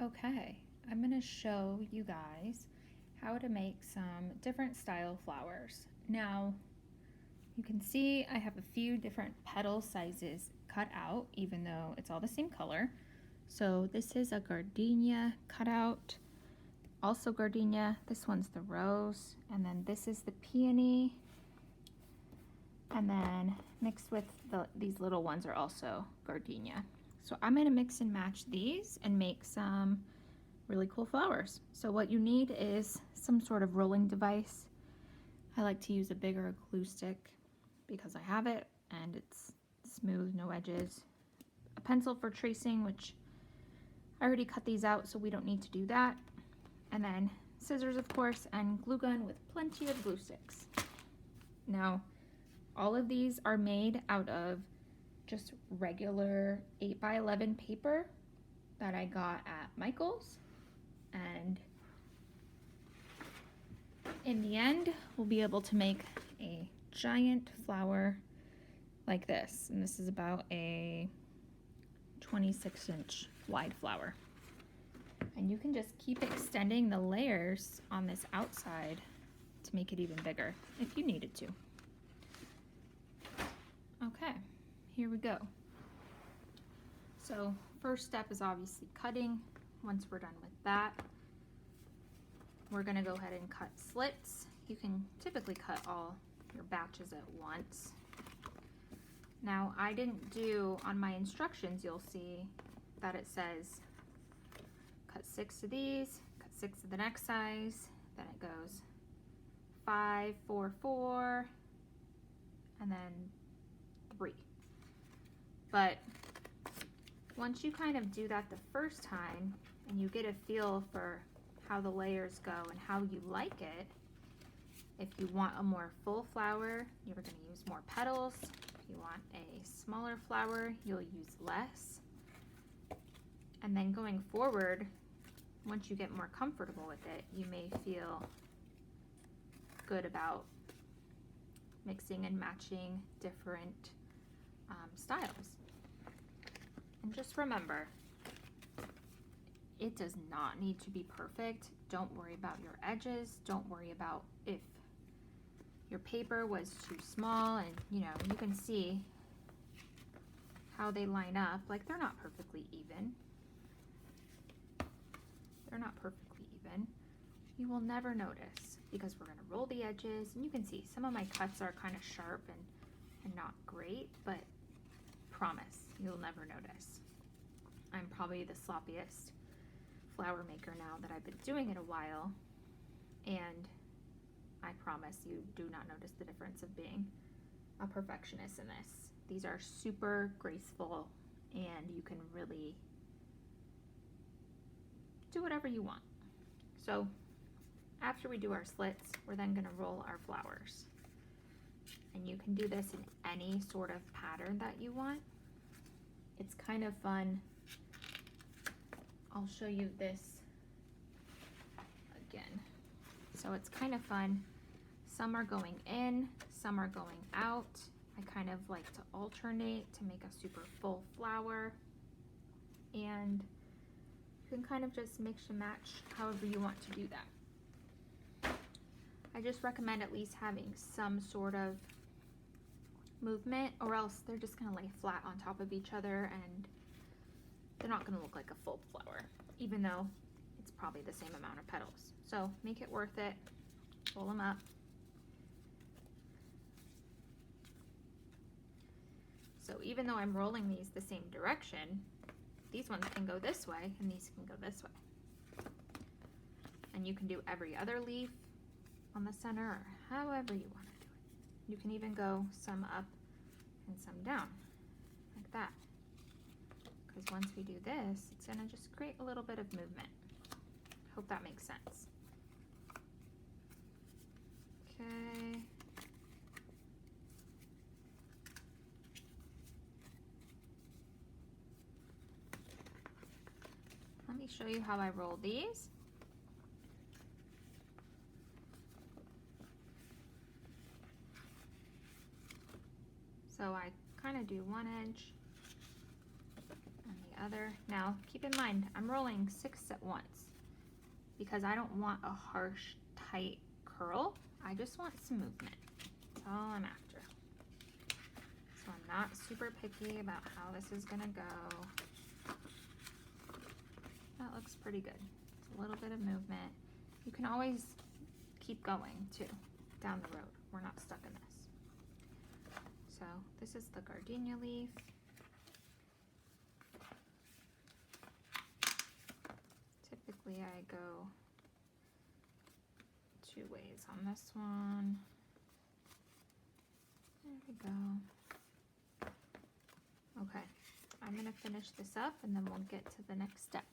Okay, I'm going to show you guys how to make some different style flowers. Now, you can see I have a few different petal sizes cut out, even though it's all the same color. So this is a gardenia cutout, also gardenia. This one's the rose, and then this is the peony. And then mixed with these little ones are also gardenia. So I'm going to mix and match these and make some really cool flowers. So what you need is some sort of rolling device. I like to use a bigger glue stick because I have it and it's smooth, no edges. A pencil for tracing, which I already cut these out, so we don't need to do that. And then scissors, of course, and glue gun with plenty of glue sticks. Now, all of these are made out of just regular 8x11 paper that I got at Michael's. And in the end, we'll be able to make a giant flower like this. And this is about a 26-inch wide flower. And you can just keep extending the layers on this outside to make it even bigger if you needed to. Okay, here we go. So first step is obviously cutting. Once we're done with that, we're gonna go ahead and cut slits. You can typically cut all your batches at once. Now I didn't do, on my instructions you'll see that it says cut 6 of these, cut 6 of the next size, then it goes 5, 4, 4, and then 3. But once you kind of do that the first time and you get a feel for how the layers go and how you like it, if you want a more full flower, you're going to use more petals. If you want a smaller flower, you'll use less. And then going forward, once you get more comfortable with it, you may feel good about mixing and matching different styles. And just remember, it does not need to be perfect. Don't worry about your edges. Don't worry about if your paper was too small, and you can see how they line up. Like, they're not perfectly even. They're not perfectly even. You will never notice because we're going to roll the edges, and you can see some of my cuts are kind of sharp and not great, but promise you'll never notice. I'm probably the sloppiest flower maker now that I've been doing it a while, and I promise you do not notice the difference of being a perfectionist in this. These are super graceful and you can really do whatever you want. So after we do our slits, we're then going to roll our flowers. And you can do this in any sort of pattern that you want. It's kind of fun. I'll show you this again. So it's kind of fun. Some are going in, some are going out. I kind of like to alternate to make a super full flower. And you can kind of just mix and match however you want to do that. I just recommend at least having some sort of movement, or else they're just going to lay flat on top of each other and they're not going to look like a full flower, even though it's probably the same amount of petals. So make it worth it. Roll them up. So even though I'm rolling these the same direction, these ones can go this way and these can go this way. And you can do every other leaf on the center, or however you want to do it. You can even go some up and some down, like that. Because once we do this, it's going to just create a little bit of movement. Hope that makes sense. Okay. Let me show you how I roll these. So I kind of do one edge and the other. Now, keep in mind, I'm rolling 6 at once because I don't want a harsh, tight curl. I just want some movement. That's all I'm after. So I'm not super picky about how this is gonna go. That looks pretty good. It's a little bit of movement. You can always keep going too, down the road. We're not stuck in this. So this is the gardenia leaf. Typically I go 2 ways on this one. There we go. Okay, I'm gonna finish this up and then we'll get to the next step.